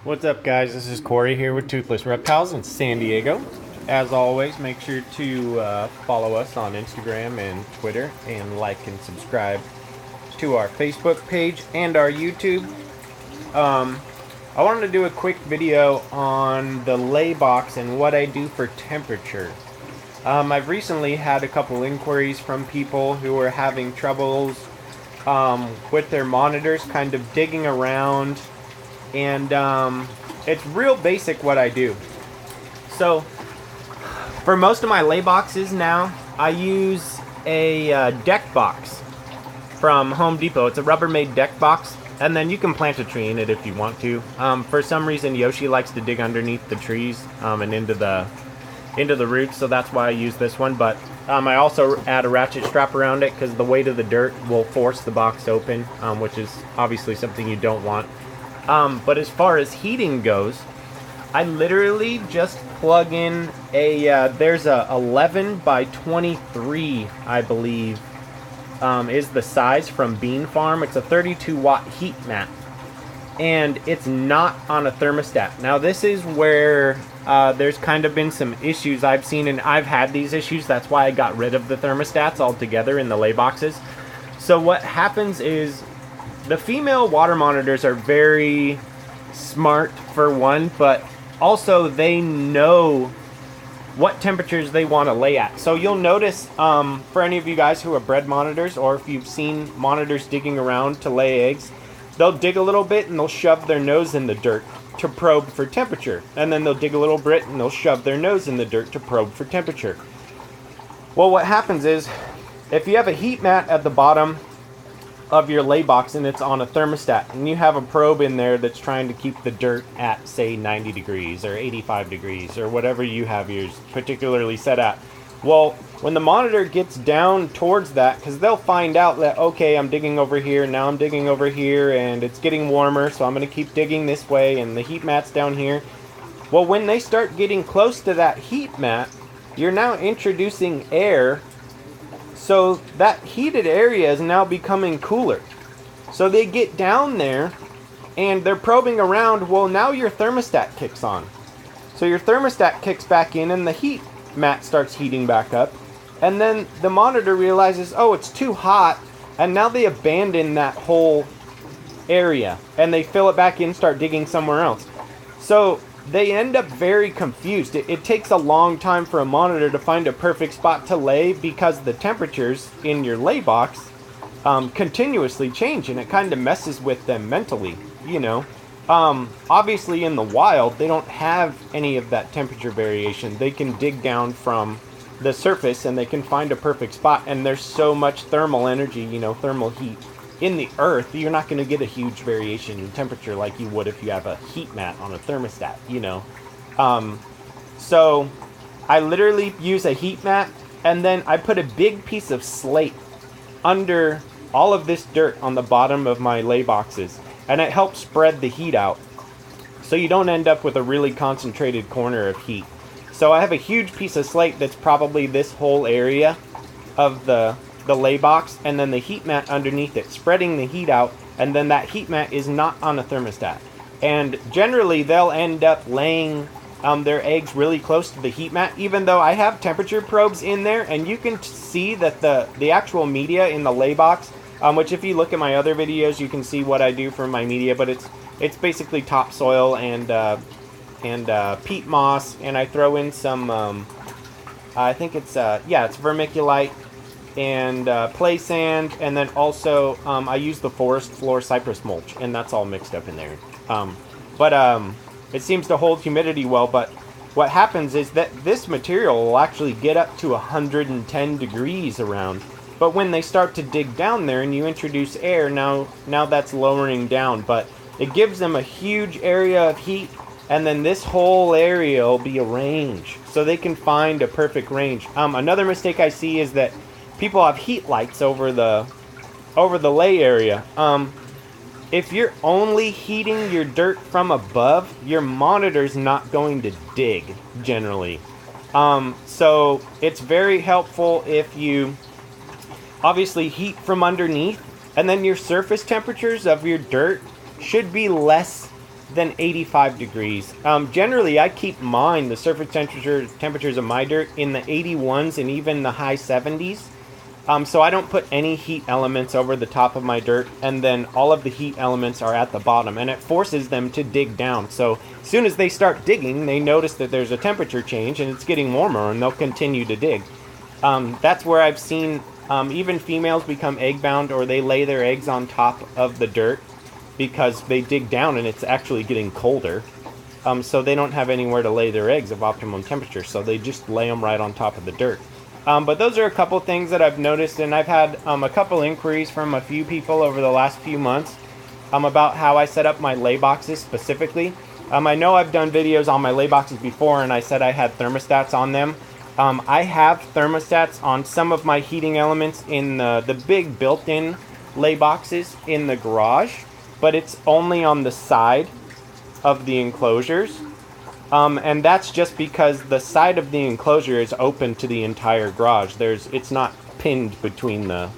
What's up, guys? This is Corey here with Toothless Reptiles in San Diego. As always, make sure to follow us on Instagram and Twitter, and like and subscribe to our Facebook page and our YouTube. I wanted to do a quick video on the lay box and what I do for temperature. I've recently had a couple inquiries from people who are having troubles with their monitors, kind of digging around, and it's real basic what I do. So for most of my lay boxes now, I use a deck box from Home Depot. It's a Rubbermaid deck box, and then you can plant a tree in it if you want to. For some reason, Yoshi likes to dig underneath the trees and into the roots, so that's why I use this one. But I also add a ratchet strap around it because the weight of the dirt will force the box open, which is obviously something you don't want. But as far as heating goes, I literally just plug in there's a 11 by 23, I believe, is the size from Bean Farm. It's a 32 watt heat mat, and it's not on a thermostat. Now this is where there's kind of been some issues I've seen, and I've had these issues. That's why I got rid of the thermostats altogether in the lay boxes. So what happens is the female water monitors are very smart, for one, but also they know what temperatures they want to lay at. So you'll notice, for any of you guys who have bred monitors, or if you've seen monitors digging around to lay eggs, they'll dig a little bit and they'll shove their nose in the dirt to probe for temperature. And then they'll dig a little bit and they'll shove their nose in the dirt to probe for temperature. Well, what happens is, if you have a heat mat at the bottom of your lay box and it's on a thermostat, and you have a probe in there that's trying to keep the dirt at, say, 90 degrees or 85 degrees or whatever you have yours particularly set at. Well, when the monitor gets down towards that, because they'll find out that, okay, I'm digging over here, now I'm digging over here, and it's getting warmer, so I'm going to keep digging this way, and the heat mat's down here. Well, when they start getting close to that heat mat, you're now introducing air. So that heated area is now becoming cooler. So they get down there and they're probing around. Well, now your thermostat kicks on. So your thermostat kicks back in and the heat mat starts heating back up. And then the monitor realizes, oh, it's too hot. And now they abandon that whole area and they fill it back in, start digging somewhere else. So they end up very confused. It takes a long time for a monitor to find a perfect spot to lay because the temperatures in your lay box continuously change, and it kind of messes with them mentally, you know. Obviously in the wild, they don't have any of that temperature variation. They can dig down from the surface and they can find a perfect spot, and there's so much thermal energy, you know, thermal heat in the earth, you're not going to get a huge variation in temperature like you would if you have a heat mat on a thermostat, you know. So I literally use a heat mat, and then I put a big piece of slate under all of this dirt on the bottom of my lay boxes, and it helps spread the heat out so you don't end up with a really concentrated corner of heat. So I have a huge piece of slate that's probably this whole area of the lay box, and then the heat mat underneath it, spreading the heat out, and then that heat mat is not on a thermostat. And generally they'll end up laying their eggs really close to the heat mat, even though I have temperature probes in there, and you can see that the actual media in the lay box, which if you look at my other videos you can see what I do for my media, but it's basically topsoil and peat moss, and I throw in some I think it's vermiculite and play sand, and then also I use the forest floor cypress mulch, and that's all mixed up in there. But it seems to hold humidity well. But what happens is that this material will actually get up to 110 degrees around. But when they start to dig down there and you introduce air, now that's lowering down. But it gives them a huge area of heat, and then this whole area will be a range, so they can find a perfect range. Another mistake I see is that people have heat lights over the lay area. If you're only heating your dirt from above, your monitor's not going to dig generally. So it's very helpful if you obviously heat from underneath, and then your surface temperatures of your dirt should be less than 85 degrees. Generally, I keep mine, the surface temperatures of my dirt, in the 81s and even the high 70s. So I don't put any heat elements over the top of my dirt, and then all of the heat elements are at the bottom, and it forces them to dig down. So as soon as they start digging, they notice that there's a temperature change and it's getting warmer, and they'll continue to dig. That's where I've seen even females become egg bound, or they lay their eggs on top of the dirt because they dig down and it's actually getting colder. So they don't have anywhere to lay their eggs of optimum temperature, so they just lay them right on top of the dirt. But those are a couple things that I've noticed, and I've had a couple inquiries from a few people over the last few months about how I set up my lay boxes specifically. I know I've done videos on my lay boxes before, and I said I had thermostats on them. I have thermostats on some of my heating elements in the big built-in lay boxes in the garage, but it's only on the side of the enclosures. And that's just because the side of the enclosure is open to the entire garage. It's not pinned between the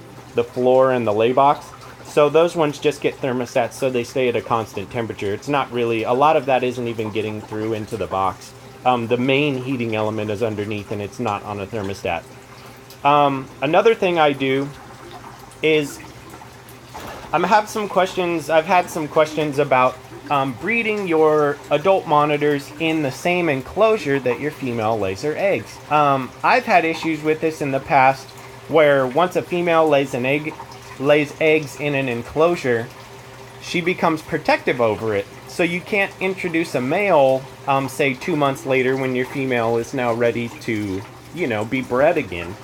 floor and the lay box. So those ones just get thermostats so they stay at a constant temperature. It's not really, a lot of that isn't even getting through into the box. The main heating element is underneath and it's not on a thermostat. Another thing I do is I've had some questions about breeding your adult monitors in the same enclosure that your female lays her eggs. I've had issues with this in the past where once a female lays eggs in an enclosure, she becomes protective over it. So you can't introduce a male, say 2 months later when your female is now ready to, be bred again.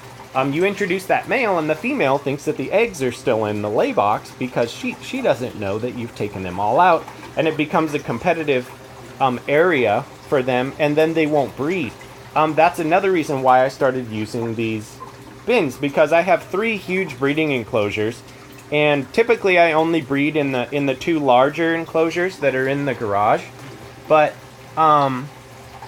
You introduce that male and the female thinks that the eggs are still in the lay box because she doesn't know that you've taken them all out, and it becomes a competitive area for them, and then they won't breed. That's another reason why I started using these bins, because I have 3 huge breeding enclosures, and typically I only breed in the 2 larger enclosures that are in the garage. But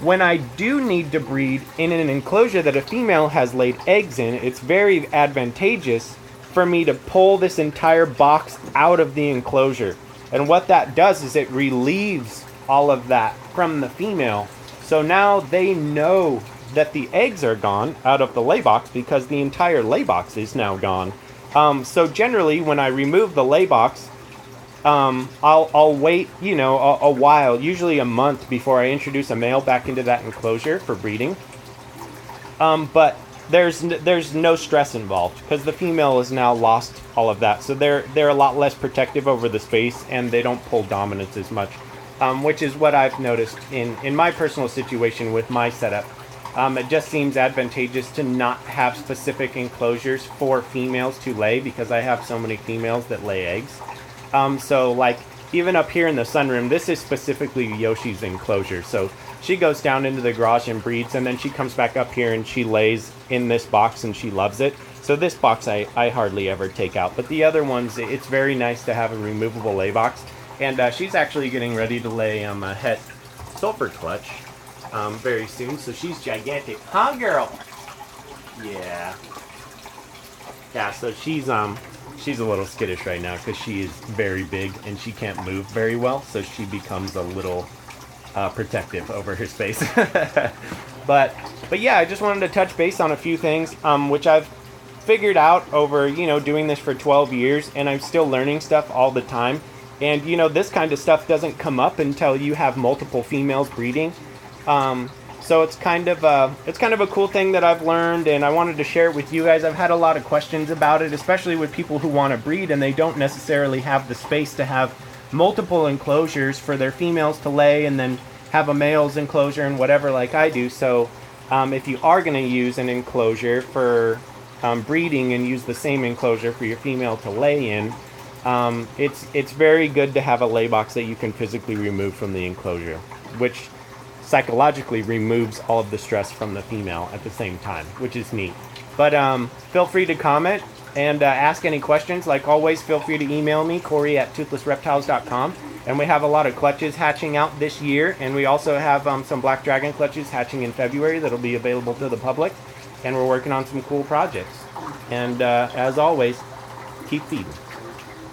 when I do need to breed in an enclosure that a female has laid eggs in, it's very advantageous for me to pull this entire box out of the enclosure. And what that does is it relieves all of that from the female. So now they know that the eggs are gone out of the lay box because the entire lay box is now gone. So generally, when I remove the lay box, I'll wait, a while, usually a month, before I introduce a male back into that enclosure for breeding. But there's no stress involved because the female has now lost all of that. So they're a lot less protective over the space, and they don't pull dominance as much, which is what I've noticed in my personal situation with my setup. It just seems advantageous to not have specific enclosures for females to lay because I have so many females that lay eggs. So like even up here in the sunroom, this is specifically Yoshi's enclosure. So she goes down into the garage and breeds, and then she comes back up here and she lays in this box and she loves it. So this box I hardly ever take out, but the other ones, it's very nice to have a removable lay box. And she's actually getting ready to lay a het sulfur clutch very soon, so she's gigantic. Huh, girl? Yeah. Yeah, so she's a little skittish right now because she is very big and she can't move very well, so she becomes a little protective over her space. But yeah, I just wanted to touch base on a few things which I've figured out over doing this for 12 years, and I'm still learning stuff all the time. And this kind of stuff doesn't come up until you have multiple females breeding. So it's kind of a cool thing that I've learned, and I wanted to share it with you guys. I've had a lot of questions about it, especially with people who want to breed and they don't necessarily have the space to have multiple enclosures for their females to lay and then have a male's enclosure and whatever like I do. So if you are going to use an enclosure for breeding and use the same enclosure for your female to lay in, it's very good to have a lay box that you can physically remove from the enclosure, which psychologically removes all of the stress from the female at the same time, which is neat. But feel free to comment and ask any questions. Like always, feel free to email me, Corey@toothlessreptiles.com. And we have a lot of clutches hatching out this year, and we also have some black dragon clutches hatching in February that'll be available to the public. And we're working on some cool projects. And as always, keep feeding.